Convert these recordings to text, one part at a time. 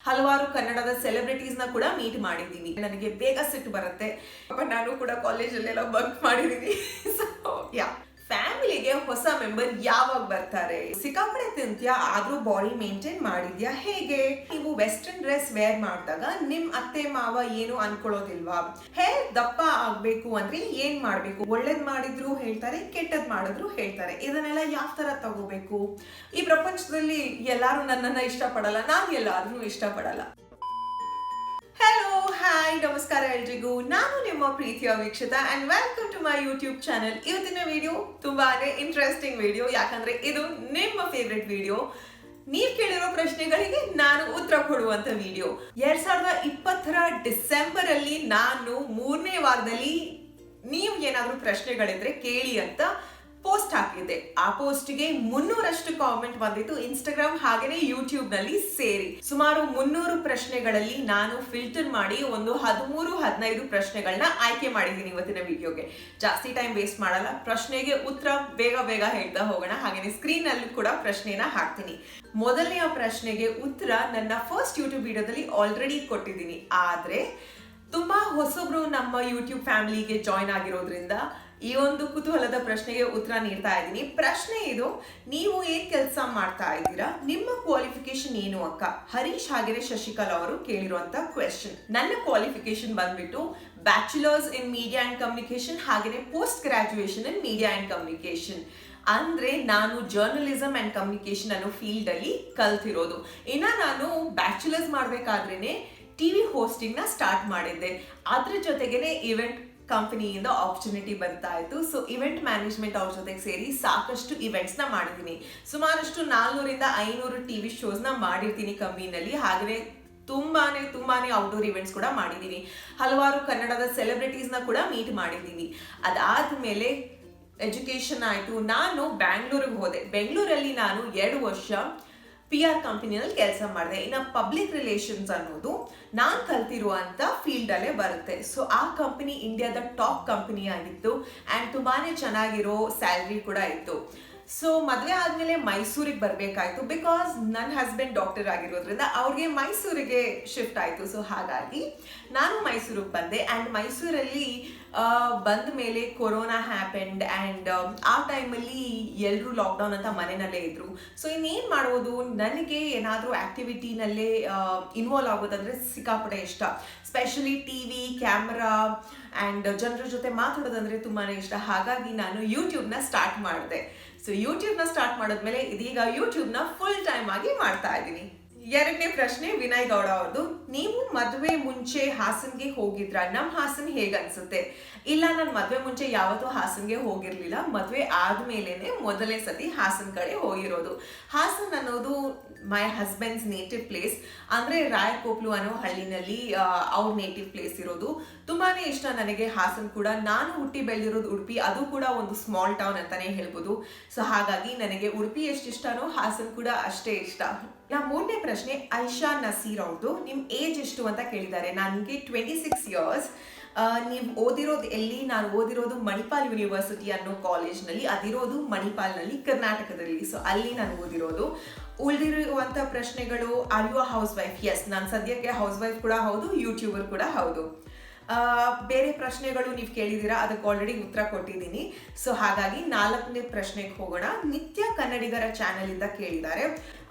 ಹಲವಾರು ಕನ್ನಡದ ಸೆಲೆಬ್ರಿಟೀಸ್ನ ಕೂಡ ಮೀಟ್ ಮಾಡಿದ್ದೀನಿ. ನನಗೆ ಬೇಗ ಸಿಟ್ಟು ಬರುತ್ತೆ. ನಾನು ಕೂಡ ಕಾಲೇಜಲ್ಲೆಲ್ಲ ಬಂಕ್ ಮಾಡಿದ್ದೀನಿ. ಸೊ ಯಾ, ಫ್ಯಾಮಿಲಿಗೆ ಹೊಸ ಮೆಂಬರ್ ಯಾವಾಗ ಬರ್ತಾರೆ? ಸಿಕ್ಕಾಪಡೆ ತಿಂತ್ಯಾ ಆದ್ರೂ ಬಾಡಿ ಮೇಂಟೈನ್ ಮಾಡಿದ್ಯಾ ಹೇಗೆ? ನೀವು ವೆಸ್ಟರ್ನ್ ಡ್ರೆಸ್ ವೇರ್ ಮಾಡಿದಾಗ ನಿಮ್ ಅತ್ತೆ ಮಾವ ಏನು ಅನ್ಕೊಳ್ಳೋದಿಲ್ವಾ? ಹೇರ್ ದಪ್ಪ ಆಗ್ಬೇಕು ಅಂದ್ರೆ ಏನ್ ಮಾಡ್ಬೇಕು? ಒಳ್ಳೇದ್ ಮಾಡಿದ್ರು ಹೇಳ್ತಾರೆ, ಕೆಟ್ಟದ್ ಮಾಡಿದ್ರು ಹೇಳ್ತಾರೆ. ಇದನ್ನೆಲ್ಲ ಯಾವ ತರ ತಗೋಬೇಕು? ಈ ಪ್ರಪಂಚದಲ್ಲಿ ಎಲ್ಲಾರು ನನ್ನನ್ನ ಇಷ್ಟಪಡಲ್ಲ, ನಾನು ಎಲ್ಲಾರನ್ನೂ ಇಷ್ಟಪಡಲ್ಲ. ಹಲೋ, ಹಾಯ್, ನಮಸ್ಕಾರ ಎಲ್ರಿಗೂ. ನಾನು ನಿಮ್ಮ ಪ್ರೀತಿಯ Veekshitha and welcome to my YouTube channel. ಇವತ್ತಿನ ವಿಡಿಯೋ ತುಂಬಾನೇ ಇಂಟ್ರೆಸ್ಟಿಂಗ್ ವಿಡಿಯೋ, ಯಾಕಂದ್ರೆ ಇದು ನಿಮ್ಮ ಫೇವ್ರೆಟ್ ವಿಡಿಯೋ. ನೀವ್ ಕೇಳಿರೋ ಪ್ರಶ್ನೆಗಳಿಗೆ ನಾನು ಉತ್ತರ ಕೊಡುವಂತ ವಿಡಿಯೋ. 2020 ಡಿಸೆಂಬರ್ ಅಲ್ಲಿ ನಾನು 3ನೇ ವಾರದಲ್ಲಿ ನೀವು ಏನಾದ್ರೂ ಪ್ರಶ್ನೆಗಳಿದ್ರೆ ಕೇಳಿ ಅಂತ ಪೋಸ್ಟ್ ಹಾಕಿದ್ದೆ. ಆ ಪೋಸ್ಟ್ಗೆ 300ರಷ್ಟು ಕಾಮೆಂಟ್ ಬಂದಿತ್ತು, ಇನ್ಸ್ಟಾಗ್ರಾಮ್ ಹಾಗೇನೆ ಯೂಟ್ಯೂಬ್ ನಲ್ಲಿ ಸೇರಿ. ಸುಮಾರು 300 ಪ್ರಶ್ನೆಗಳಲ್ಲಿ ನಾನು ಫಿಲ್ಟರ್ ಮಾಡಿ ಒಂದು 13-15 ಪ್ರಶ್ನೆಗಳನ್ನ ಆಯ್ಕೆ ಮಾಡಿದ್ದೀನಿ ಇವತ್ತಿನ ವಿಡಿಯೋಗೆ. ಜಾಸ್ತಿ ಟೈಮ್ ವೇಸ್ಟ್ ಮಾಡಲ್ಲ, ಪ್ರಶ್ನೆಗೆ ಉತ್ತರ ಬೇಗ ಹೇಳ್ತಾ ಹೋಗೋಣ. ಹಾಗೇನೆ ಸ್ಕ್ರೀನ್ ಅಲ್ಲಿ ಕೂಡ ಪ್ರಶ್ನೆನ ಹಾಕ್ತೀನಿ. ಮೊದಲನೆಯ ಪ್ರಶ್ನೆಗೆ ಉತ್ತರ ನನ್ನ ಫಸ್ಟ್ ಯೂಟ್ಯೂಬ್ ವಿಡಿಯೋದಲ್ಲಿ ಆಲ್ರೆಡಿ ಕೊಟ್ಟಿದ್ದೀನಿ. ಆದ್ರೆ ತುಂಬಾ ಹೊಸಬ್ರು ನಮ್ಮ ಯೂಟ್ಯೂಬ್ ಫ್ಯಾಮಿಲಿಗೆ ಜಾಯ್ನ್ ಆಗಿರೋದ್ರಿಂದ ಈ ಒಂದು ಕುತೂಹಲದ ಪ್ರಶ್ನೆಗೆ ಉತ್ತರ ನೀಡ್ತಾ ಇದ್ದೀನಿ. ಪ್ರಶ್ನೆ ಇದು: ನೀವು ಏನ್ ಕೆಲಸ ಮಾಡ್ತಾ ಇದ್ದೀರಾ? ನಿಮ್ಮ ಕ್ವಾಲಿಫಿಕೇಶನ್ ಏನು ಅಕ್ಕ? ಹರೀಶ್ ಹಾಗೆಯೇ ಶಶಿಕಲಾ ಅವರು ಕೇಳಿರುವಂತ ಕ್ವೆಶ್ಚನ್. ನನ್ನ ಕ್ವಾಲಿಫಿಕೇಶನ್ ಬಂದ್ಬಿಟ್ಟು bachelors in media and communication ಹಾಗೆಯೇ post graduation in media and communication. ಅಂದ್ರೆ ನಾನು ಜರ್ನಲಿಸಮ್ ಅಂಡ್ ಕಮ್ಯುನಿಕೇಶನ್ ಅನ್ನೋ ಫೀಲ್ಡ್ ಅಲ್ಲಿ ಕಲ್ತಿರೋದು. ಇನ್ನ ನಾನು ಬ್ಯಾಚುಲರ್ಸ್ ಮಾಡ್ಬೇಕಾದ್ರೇನೆ ಟಿವಿ ಹೋಸ್ಟಿಂಗ್ ನ ಸ್ಟಾರ್ಟ್ ಮಾಡಿದ್ದೆ. ಅದ್ರ ಜೊತೆಗೇನೆ ಇವೆಂಟ್ ಕಂಪನಿಯಿಂದ ಆಪರ್ಚುನಿಟಿ ಬರ್ತಾ ಇತ್ತು. ಸೊ ಇವೆಂಟ್ ಮ್ಯಾನೇಜ್ಮೆಂಟ್ ಅವ್ರ ಜೊತೆಗೆ ಸೇರಿ ಸಾಕಷ್ಟು ಇವೆಂಟ್ಸ್ ನ ಮಾಡಿದ್ದೀನಿ. ಸುಮಾರಷ್ಟು 400-500 ಟಿವಿ ಶೋಸ್ ನ ಮಾಡಿರ್ತೀನಿ ಕಂಪನಿನಲ್ಲಿ. ಹಾಗೆಯೇ ತುಂಬಾನೇ ಔಟ್ಡೋರ್ ಇವೆಂಟ್ಸ್ ಕೂಡ ಮಾಡಿದ್ದೀನಿ. ಹಲವಾರು ಕನ್ನಡದ ಸೆಲೆಬ್ರಿಟೀಸ್ ನ ಕೂಡ ಮೀಟ್ ಮಾಡಿದ್ದೀನಿ. ಅದಾದ್ಮೇಲೆ ಎಜುಕೇಶನ್ ಆಯ್ತು, ನಾನು ಬ್ಯಾಂಗ್ಳೂರಿಗೆ ಹೋದೆ. ಬೆಂಗಳೂರಲ್ಲಿ ನಾನು 2 ವರ್ಷ PR ಕಂಪನಿಯಲ್ಲಿ ಕೆಲಸ ಮಾಡಿದೆ. ಇನ್ನು ಪಬ್ಲಿಕ್ ರಿಲೇಷನ್ಸ್ ಅನ್ನೋದು ನಾನು ಕಲ್ತಿರುವಂತ ಫೀಲ್ಡ್ ಅಲ್ಲೇ ಬರುತ್ತೆ. ಸೊ ಆ ಕಂಪನಿ ಇಂಡಿಯಾದ ಟಾಪ್ ಕಂಪನಿ ಆಗಿತ್ತು ಅಂಡ್ ತುಂಬಾನೇ ಚೆನ್ನಾಗಿರೋ ಸ್ಯಾಲ್ರಿ ಕೂಡ ಇತ್ತು. ಸೊ ಮದುವೆ ಆದ್ಮೇಲೆ ಮೈಸೂರಿಗೆ ಬರ್ಬೇಕಾಯ್ತು, ಬಿಕಾಸ್ ನನ್ನ ಹಸ್ಬೆಂಡ್ ಡಾಕ್ಟರ್ ಆಗಿರೋದ್ರಿಂದ ಅವ್ರಿಗೆ ಮೈಸೂರಿಗೆ ಶಿಫ್ಟ್ ಆಯ್ತು. ಸೊ ಹಾಗಾಗಿ ನಾನು ಮೈಸೂರಿಗೆ ಬಂದೆ ಅಂಡ್ ಮೈಸೂರಲ್ಲಿ ಬಂದ ಮೇಲೆ ಕೊರೋನಾ ಹ್ಯಾಪೆಂಡ್ ಅಂಡ್ ಆ ಟೈಮಲ್ಲಿ ಎಲ್ಲರೂ ಲಾಕ್ಡೌನ್ ಅಂತ ಮನೆಯಲ್ಲೇ ಇದ್ರು. ಸೊ ಇನ್ನೇನ್ ಮಾಡೋದು, ನನಗೆ ಏನಾದ್ರೂ ಆಕ್ಟಿವಿಟಿನಲ್ಲೇ ಇನ್ವಾಲ್ವ್ ಆಗೋದಂದ್ರೆ ಸಿಕ್ಕಾಪಡೆ ಇಷ್ಟ. ಸ್ಪೆಷಲಿ ಟಿವಿ, ಕ್ಯಾಮ್ರಾ ಅಂಡ್ ಜನರ ಜೊತೆ ಮಾತಾಡೋದಂದ್ರೆ ತುಂಬಾನೇ ಇಷ್ಟ. ಹಾಗಾಗಿ ನಾನು ಯೂಟ್ಯೂಬ್ನ ಸ್ಟಾರ್ಟ್ ಮಾಡಿದೆ. ಸೊ ಯೂಟ್ಯೂಬ್ನ ಸ್ಟಾರ್ಟ್ ಮಾಡಿದ್ಮೇಲೆ ಇದೀಗ ಯೂಟ್ಯೂಬ್ನ ಫುಲ್ ಟೈಮ್ ಆಗಿ ಮಾಡ್ತಾ ಇದ್ದೀನಿ. 2ನೇ ಪ್ರಶ್ನೆ ವಿನಯ್ ಗೌಡ ಅವ್ರದ್ದು. ನೀವು ಮದುವೆ ಮುಂಚೆ ಹಾಸನ್ಗೆ ಹೋಗಿದ್ರಾ? ನಮ್ ಹಾಸನ್ ಹೇಗನ್ಸುತ್ತೆ? ಇಲ್ಲ, ನಾನು ಮದುವೆ ಮುಂಚೆ ಯಾವತ್ತೂ ಹಾಸನ್ಗೆ ಹೋಗಿರ್ಲಿಲ್ಲ. ಮದುವೆ ಆದ್ಮೇಲೆನೆ ಮೊದಲನೇ ಸತಿ ಹಾಸನ್ ಕಡೆ ಹೋಗಿರೋದು. ಹಾಸನ್ ಅನ್ನೋದು ಮೈ ಹಸ್ಬೆಂಡ್ಸ್ ನೇಟಿವ್ ಪ್ಲೇಸ್. ಅಂದ್ರೆ ರಾಯಕೋಪ್ಲು ಅನ್ನೋ ಹಳ್ಳಿನಲ್ಲಿ ಅವ್ರ ನೇಟಿವ್ ಪ್ಲೇಸ್ ಇರೋದು. ತುಂಬಾನೇ ಇಷ್ಟ ನನಗೆ ಹಾಸನ್ ಕೂಡ. ನಾನು ಹುಟ್ಟಿ ಬೆಳೆದಿರೋದು ಉಡುಪಿ, ಅದು ಕೂಡ ಒಂದು ಸ್ಮಾಲ್ ಟೌನ್ ಅಂತಾನೆ ಹೇಳ್ಬೋದು. ಸೊ ಹಾಗಾಗಿ ನನಗೆ ಉಡುಪಿ ಎಷ್ಟು ಇಷ್ಟನೋ ಹಾಸನ್ ಕೂಡ ಅಷ್ಟೇ ಇಷ್ಟ. 3ನೇ ಪ್ರಶ್ನೆ ಐಶಾ ನಸೀರ್ ಅವ್ರದ್ದು. ನಿಮ್ ಏಜ್ ಎಷ್ಟು ಅಂತ ಕೇಳಿದ್ದಾರೆ. ನನಗೆ 26 ಇಯರ್ಸ್. ನೀವು ಓದಿರೋದು ಎಲ್ಲಿ? ನಾನು ಓದಿರೋದು ಮಣಿಪಾಲ್ ಯೂನಿವರ್ಸಿಟಿ ಅನ್ನೋ ಕಾಲೇಜ್ನಲ್ಲಿ. ಅದಿರೋದು ಮಣಿಪಾಲ್ನಲ್ಲಿ, ಕರ್ನಾಟಕದಲ್ಲಿ. ಸೊ ಅಲ್ಲಿ ನಾನು ಓದಿರೋದು. ಉಳಿದಿರುವಂತ ಪ್ರಶ್ನೆಗಳು: are you a housewife? Yes, ನಾನು ಸದ್ಯಕ್ಕೆ ಹೌಸ್ ವೈಫ್ ಕೂಡ ಹೌದು, ಯೂಟ್ಯೂಬರ್ ಕೂಡ ಹೌದು. ಬೇರೆ ಪ್ರಶ್ನೆಗಳು ನೀವು ಕೇಳಿದ್ದೀರಾ, ಅದಕ್ಕೆ ಆಲ್ರೆಡಿ ಉತ್ತರ ಕೊಟ್ಟಿದ್ದೀನಿ. ಸೊ ಹಾಗಾಗಿ 4ನೇ ಪ್ರಶ್ನೆಗೆ ಹೋಗೋಣ. ನಿತ್ಯ ಕನ್ನಡಿಗರ ಚಾನೆಲ್ ಇಂದ ಕೇಳಿದ್ದಾರೆ.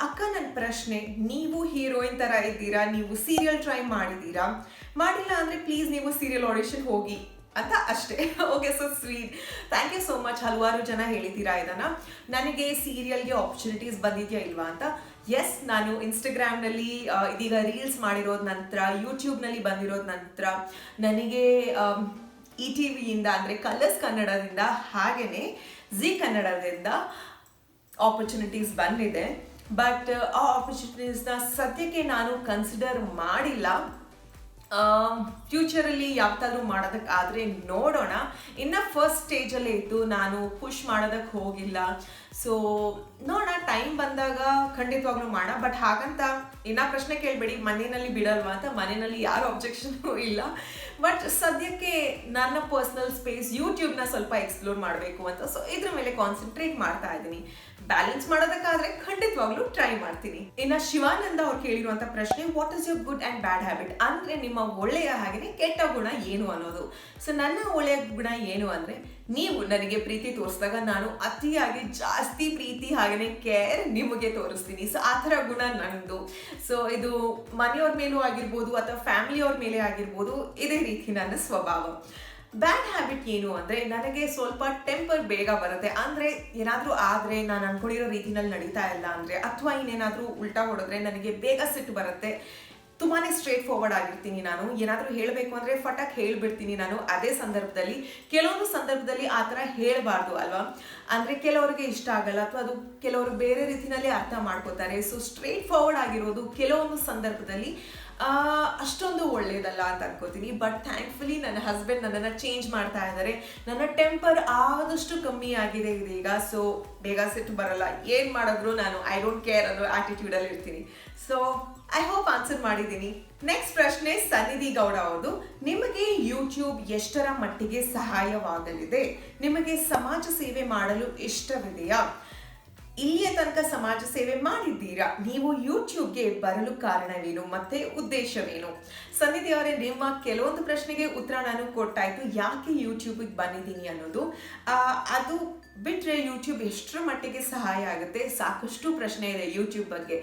ಅಕ್ಕ, ನನ್ನ ಪ್ರಶ್ನೆ: ನೀವು ಹೀರೋಯಿನ್ ತರ ಇದ್ದೀರಾ, ನೀವು ಸೀರಿಯಲ್ ಟ್ರೈ ಮಾಡಿದ್ದೀರಾ? ಮಾಡಿಲ್ಲ ಅಂದ್ರೆ ಪ್ಲೀಸ್ ನೀವು ಸೀರಿಯಲ್ ಆಡಿಷನ್ ಹೋಗಿ ಅಂತ ಅಷ್ಟೇ. Okay, so sweet, thank you so much. ಹಲವಾರು ಜನ ಹೇಳಿದ್ದೀರಾ ಇದನ್ನ. ನನಗೆ ಸೀರಿಯಲ್ಗೆ ಆಪರ್ಚುನಿಟೀಸ್ ಬಂದಿದೆಯಾ ಇಲ್ವಾ ಅಂತ. ಎಸ್, ನಾನು ಇನ್ಸ್ಟಾಗ್ರಾಮ್ನಲ್ಲಿ ಇದೀಗ ರೀಲ್ಸ್ ಮಾಡಿರೋದ್ ನಂತರ, ಯೂಟ್ಯೂಬ್ನಲ್ಲಿ ಬಂದಿರೋದ್ ನಂತರ ನನಗೆ ETV ಇಂದ ಅಂದರೆ ಕಲರ್ಸ್ ಕನ್ನಡದಿಂದ ಹಾಗೆಯೇ ಜಿ ಕನ್ನಡದಿಂದ ಆಪರ್ಚುನಿಟೀಸ್ ಬಂದಿದೆ. ಬಟ್ ಆ ಆಪರ್ಚುನಿಟೀಸ್ನ ಸದ್ಯಕ್ಕೆ ನಾನು ಕನ್ಸಿಡರ್ ಮಾಡಿಲ್ಲ. ಫ್ಯೂಚರಲ್ಲಿ ಯಾವತ್ತಾದ್ರೂ ಮಾಡೋದಕ್ಕಾದ್ರೆ ನೋಡೋಣ. ಇನ್ನು ಫಸ್ಟ್ ಸ್ಟೇಜಲ್ಲೇ ಇತ್ತು, ನಾನು ಪುಷ್ ಮಾಡೋದಕ್ಕೆ ಹೋಗಿಲ್ಲ. ಸೊ ನೋಡೋಣ, ಟೈಮ್ ಬಂದಾಗ ಖಂಡಿತವಾಗ್ಲೂ ಮಾಡೋಣ. ಬಟ್ ಹಾಗಂತ ಇನ್ನ ಪ್ರಶ್ನೆ ಕೇಳಬೇಡಿ ಮನೆಯಲ್ಲಿ ಬಿಡಲ್ವಾ ಅಂತ. ಮನೆಯಲ್ಲಿ ಯಾರು ಅಬ್ಜೆಕ್ಷನ್ ಇಲ್ಲ. ಬಟ್ ಸದ್ಯಕ್ಕೆ ನನ್ನ ಪರ್ಸನಲ್ ಸ್ಪೇಸ್ ಯೂಟ್ಯೂಬ್ನ ಸ್ವಲ್ಪ ಎಕ್ಸ್ಪ್ಲೋರ್ ಮಾಡಬೇಕು ಅಂತ, ಸೊ ಇದ್ರ ಮೇಲೆ ಕಾನ್ಸಂಟ್ರೇಟ್ ಮಾಡ್ತಾ ಇದ್ದೀನಿ. ಬ್ಯಾಲೆನ್ಸ್ ಮಾಡೋದಕ್ಕಾದ್ರೆ ಖಂಡಿತವಾಗ್ಲೂ ಟ್ರೈ ಮಾಡ್ತೀನಿ. ಇನ್ನ ಶಿವಾನಂದ ಅವ್ರು ಕೇಳಿರುವಂತ ಪ್ರಶ್ನೆ, what is your good and bad habit? ಅಂದ್ರೆ ನಿಮ್ಮ ಒಳ್ಳೆಯ ಹಾಗೆಯೇ ಕೆಟ್ಟ ಗುಣ ಏನು ಅನ್ನೋದು. ಸೊ ನನ್ನ ಒಳ್ಳೆಯ ಗುಣ ಏನು ಅಂದ್ರೆ, ನೀವು ನನಗೆ ಪ್ರೀತಿ ತೋರಿಸಿದಾಗ ನಾನು ಅತಿಯಾಗಿ ಜಾಸ್ತಿ ಪ್ರೀತಿ ಹಾಗೆಯೇ ಕೇರ್ ನಿಮಗೆ ತೋರಿಸ್ತೀನಿ. ಸೊ ಆ ಥರ ಗುಣ ನಂದು. ಸೊ ಇದು ಮನೆಯವ್ರ ಮೇಲೂ ಆಗಿರ್ಬೋದು ಅಥವಾ ಫ್ಯಾಮಿಲಿಯವ್ರ ಮೇಲೆ ಆಗಿರ್ಬೋದು, ಇದೇ ರೀತಿ ನನ್ನ ಸ್ವಭಾವ. ಬ್ಯಾಡ್ ಹ್ಯಾಬಿಟ್ ಏನು ಅಂದರೆ, ನನಗೆ ಸ್ವಲ್ಪ ಟೆಂಪರ್ ಬೇಗ ಬರುತ್ತೆ. ಅಂದರೆ ಏನಾದರೂ ಆದರೆ ನಾನು ಅನ್ಕೊಂಡಿರೋ ರೀತಿನಲ್ಲಿ ನಡೀತಾ ಇಲ್ಲ ಅಂದರೆ, ಅಥವಾ ಇನ್ನೇನಾದರೂ ಉಲ್ಟಾ ಹೊಡೆದ್ರೆ ನನಗೆ ಬೇಗ ಸಿಟ್ಟು ಬರುತ್ತೆ. ತುಂಬಾ ಸ್ಟ್ರೇಟ್ ಫಾರ್ವರ್ಡ್ ಆಗಿರ್ತೀನಿ ನಾನು. ಏನಾದರೂ ಹೇಳಬೇಕು ಅಂದರೆ ಫಟಾಕ್ ಹೇಳಿಬಿಡ್ತೀನಿ ನಾನು. ಅದೇ ಸಂದರ್ಭದಲ್ಲಿ ಕೆಲವೊಂದು ಸಂದರ್ಭದಲ್ಲಿ ಆ ಥರ ಹೇಳಬಾರ್ದು ಅಲ್ವಾ, ಅಂದರೆ ಕೆಲವರಿಗೆ ಇಷ್ಟ ಆಗಲ್ಲ ಅಥವಾ ಅದು ಕೆಲವರು ಬೇರೆ ರೀತಿಯಲ್ಲಿ ಅರ್ಥ ಮಾಡ್ಕೋತಾರೆ. ಸೊ ಸ್ಟ್ರೇಟ್ ಫಾರ್ವರ್ಡ್ ಆಗಿರೋದು ಕೆಲವೊಂದು ಸಂದರ್ಭದಲ್ಲಿ ಅಷ್ಟೊಂದು ಒಳ್ಳೇದಲ್ಲ ಅಂತ ಅನ್ಕೋತೀನಿ. ಬಟ್ ಥ್ಯಾಂಕ್ಫುಲಿ ನನ್ನ ಹಸ್ಬೆಂಡ್ ನನ್ನನ್ನು ಚೇಂಜ್ ಮಾಡ್ತಾ ಇದ್ದಾರೆ. ನನ್ನ ಟೆಂಪರ್ ಆದಷ್ಟು ಕಮ್ಮಿ ಆಗಿದೆ ಇದೀಗ. ಸೊ ಬೇಗ ಸಿಟ್ಟು ಬರಲ್ಲ. ಏನು ಮಾಡಿದ್ರು ನಾನು ಐ ಡೋಂಟ್ ಕೇರ್ ಅನ್ನೋ ಆಟಿಟ್ಯೂಡಲ್ಲಿ ಇರ್ತೀನಿ. ಸೊ ಐ ಹೋಪ್ ಆನ್ಸರ್ ಮಾಡಿದ್ದೀನಿ. ನೆಕ್ಸ್ಟ್ ಪ್ರಶ್ನೆ ಸನ್ನಿಧಿ ಗೌಡ ಅವ್ರದ್ದು. ನಿಮಗೆ ಯೂಟ್ಯೂಬ್ ಎಷ್ಟರ ಮಟ್ಟಿಗೆ ಸಹಾಯವಾಗಲಿದೆ? ನಿಮಗೆ ಸಮಾಜ ಸೇವೆ ಮಾಡಲು ಇಷ್ಟವಿದೆಯಾ? ಇಲ್ಲಿಯ ತನಕ ಸಮಾಜ ಸೇವೆ ಮಾಡಿದ್ದೀರಾ? ನೀವು ಯೂಟ್ಯೂಬ್ಗೆ ಬರಲು ಕಾರಣವೇನು ಮತ್ತೆ ಉದ್ದೇಶವೇನು? ಸನ್ನಿಧಿ ಅವರೇ, ನಿಮ್ಮ ಕೆಲವೊಂದು ಪ್ರಶ್ನೆಗೆ ಉತ್ತರ ನಾನು ಕೊಟ್ಟಾಯ್ತು, ಯಾಕೆ ಯೂಟ್ಯೂಬಿಗೆ ಬಂದಿದ್ದೀನಿ ಅನ್ನೋದು. ಅದು ಬಿಟ್ಟರೆ ಯೂಟ್ಯೂಬ್ ಎಷ್ಟರ ಮಟ್ಟಿಗೆ ಸಹಾಯ ಆಗುತ್ತೆ, ಸಾಕಷ್ಟು ಪ್ರಶ್ನೆ ಇದೆ ಯೂಟ್ಯೂಬ್ ಬಗ್ಗೆ.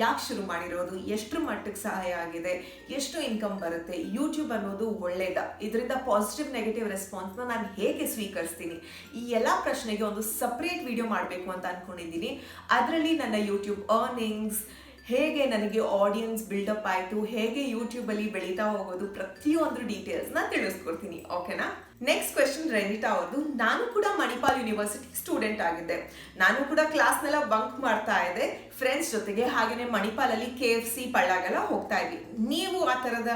ಯಾಕೆ ಶುರು ಮಾಡಿರೋದು, ಎಷ್ಟರ ಮಟ್ಟಿಗೆ ಸಹಾಯ ಆಗಿದೆ, ಎಷ್ಟು ಇನ್ಕಮ್ ಬರುತ್ತೆ, ಯೂಟ್ಯೂಬ್ ಅನ್ನೋದು ಒಳ್ಳೇದಾ, ಇದರಿಂದ ಪಾಸಿಟಿವ್ ನೆಗೆಟಿವ್ ರೆಸ್ಪಾನ್ಸ್ನ ನಾನು ಹೇಗೆ ಸ್ವೀಕರಿಸ್ತೀನಿ, ಈ ಎಲ್ಲ ಪ್ರಶ್ನೆಗೆ ಒಂದು ಸಪ್ರೇಟ್ ವಿಡಿಯೋ ಮಾಡಬೇಕು ಅಂತ ಅಂದ್ಕೊಂಡಿದ್ದೀನಿ. ಅದರಲ್ಲಿ ನನ್ನ ಯೂಟ್ಯೂಬ್ ಅರ್ನಿಂಗ್ಸ್, ಹೇಗೆ ನನಗೆ ಆಡಿಯನ್ಸ್ ಬಿಲ್ಡಪ್ ಆಯಿತು, ಹೇಗೆ ಯೂಟ್ಯೂಬಲ್ಲಿ ಬೆಳೀತಾ ಹೋಗೋದು, ಪ್ರತಿಯೊಂದು ಡೀಟೇಲ್ಸ್ನ ತಿಳಿಸ್ಕೊಡ್ತೀನಿ. ಓಕೆನಾ? ನೆಕ್ಸ್ಟ್ ಕ್ವೆಶನ್ ರೆನಿಟಾ ಅವ್ರದ್ದು. ನಾನು ಕೂಡ ಮಣಿಪಾಲ್ ಯೂನಿವರ್ಸಿಟಿ ಸ್ಟೂಡೆಂಟ್ ಆಗಿದ್ದೆ. ನಾನು ಕೂಡ ಕ್ಲಾಸ್ನೆಲ್ಲ ಬಂಕ್ ಮಾಡ್ತಾ ಇದ್ದೆ ಫ್ರೆಂಡ್ಸ್ ಜೊತೆಗೆ. ಹಾಗೆಯೇ ಮಣಿಪಾಲಲ್ಲಿ KFC ಪಳ್ಳಾಗೆಲ್ಲ ಹೋಗ್ತಾ ಇದ್ವಿ. ನೀವು ಆ ಥರದ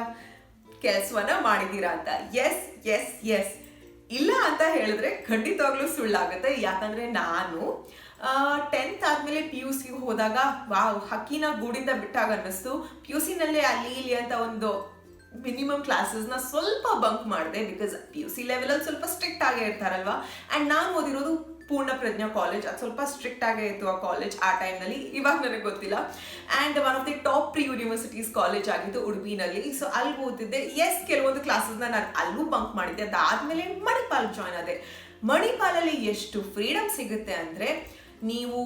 ಕೆಲಸವನ್ನ ಮಾಡಿದ್ದೀರಾ ಅಂತ? ಎಸ್. ಇಲ್ಲ ಅಂತ ಹೇಳಿದ್ರೆ ಖಂಡಿತವಾಗ್ಲೂ ಸುಳ್ಳಾಗುತ್ತೆ. ಯಾಕಂದ್ರೆ ನಾನು 10th ಆದ್ಮೇಲೆ PUC ಹೋದಾಗ ವಾವ್, ಹಕ್ಕಿನ ಗೂಡಿಂದ ಬಿಟ್ಟಾಗ ಅನ್ನಿಸ್ತು. PUC ನಲ್ಲೇ ಅಲ್ಲಿ ಇಲ್ಲಿ ಅಂತ ಒಂದು ಮಿನಿಮಮ್ ಕ್ಲಾಸಸ್ನ ಸ್ವಲ್ಪ ಬಂಕ್ ಮಾಡಿದೆ. ಬಿಕಾಸ್ PUC ಲೆವೆಲಲ್ಲಿ ಸ್ವಲ್ಪ ಸ್ಟ್ರಿಕ್ಟ್ ಆಗೇ ಇರ್ತಾರಲ್ವಾ. ಆ್ಯಂಡ್ ನಾನು ಓದಿರೋದು ಪೂರ್ಣ ಪ್ರಜ್ಞಾ ಕಾಲೇಜ್. ಅದು ಸ್ವಲ್ಪ ಸ್ಟ್ರಿಕ್ಟ್ ಆಗೇ ಇತ್ತು ಆ ಕಾಲೇಜ್ ಆ ಟೈಮ್ನಲ್ಲಿ. ಇವಾಗ ನನಗೆ ಗೊತ್ತಿಲ್ಲ. And one of the top 3 universities college ಆಗಿತ್ತು ಉಡುಪಿನಲ್ಲಿ. ಸೊ ಅಲ್ಲಿ ಓದಿದ್ದೆ. ಕೆಲವೊಂದು ಕ್ಲಾಸಸ್ನ ನಾನು ಅಲ್ಲೂ ಬಂಕ್ ಮಾಡಿದ್ದೆ. ಅದಾದಮೇಲೆ ಮಣಿಪಾಲ್ ಜಾಯ್ನ್ ಆದೆ. ಮಣಿಪಾಲಲ್ಲಿ ಎಷ್ಟು ಫ್ರೀಡಮ್ ಸಿಗುತ್ತೆ ಅಂದರೆ, ನೀವು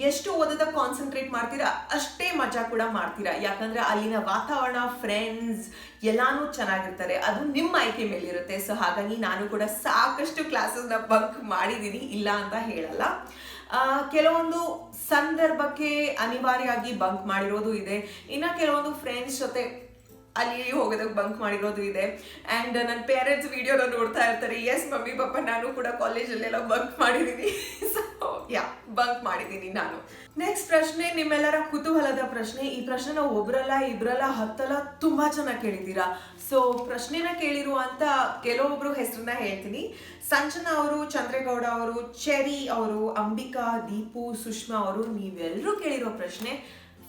ಎಷ್ಟು ಓದೋದ ಕಾನ್ಸಂಟ್ರೇಟ್ ಮಾಡ್ತೀರಾ ಅಷ್ಟೇ ಮಜಾ ಕೂಡ ಮಾಡ್ತೀರಾ. ಯಾಕಂದ್ರೆ ಅಲ್ಲಿನ ವಾತಾವರಣ, ಫ್ರೆಂಡ್ಸ್ ಎಲ್ಲಾನು ಚೆನ್ನಾಗಿರ್ತಾರೆ. ಅದು ನಿಮ್ಮ ಆಯ್ಕೆ ಮೇಲಿರುತ್ತೆ. ಸೊ ಹಾಗಾಗಿ ನಾನು ಕೂಡ ಸಾಕಷ್ಟು ಕ್ಲಾಸಸ್ನ ಬಂಕ್ ಮಾಡಿದ್ದೀನಿ, ಇಲ್ಲ ಅಂತ ಹೇಳಲ್ಲ. ಕೆಲವೊಂದು ಸಂದರ್ಭಕ್ಕೆ ಅನಿವಾರ್ಯವಾಗಿ ಬಂಕ್ ಮಾಡಿರೋದು ಇದೆ. ಇನ್ನು ಕೆಲವೊಂದು ಫ್ರೆಂಡ್ಸ್ ಜೊತೆ ಅಲ್ಲಿ ಹೋಗೋದಕ್ಕೆ ಬಂಕ್ ಮಾಡಿರೋದು ಇದೆ. ಆ್ಯಂಡ್ ನನ್ನ ಪೇರೆಂಟ್ಸ್ ವಿಡಿಯೋನ ನೋಡ್ತಾ ಇರ್ತಾರೆ. ಎಸ್ ಮಮ್ಮಿ ಪಾಪ, ನಾನು ಕೂಡ ಕಾಲೇಜಲ್ಲೆಲ್ಲ ಬಂಕ್ ಮಾಡಿದ್ದೀನಿ. ಸೊ ಬಂಕ್ ಮಾಡಿದ್ದೀನಿ ನಾನು. ನೆಕ್ಸ್ಟ್ ಪ್ರಶ್ನೆ ನಿಮ್ಮೆಲ್ಲರ ಕುತೂಹಲದ ಪ್ರಶ್ನೆ. ಈ ಪ್ರಶ್ನೆನ ಒಬ್ರಲ್ಲ ಇಬ್ರಲ್ಲ 10 ತುಂಬಾ ಚೆನ್ನಾಗಿ ಕೇಳಿದ್ದೀರಾ. ಸೊ ಪ್ರಶ್ನೆನ ಕೇಳಿರುವಂತ ಕೆಲವೊಬ್ರು ಹೆಸರನ್ನ ಹೇಳ್ತೀನಿ. ಸಂಜನಾ ಅವರು, ಚಂದ್ರೇಗೌಡ ಅವರು, ಚೆರಿ ಅವರು, ಅಂಬಿಕಾ, ದೀಪು, ಸುಷ್ಮಾ ಅವರು. ನೀವೆಲ್ಲರೂ ಕೇಳಿರೋ ಪ್ರಶ್ನೆ,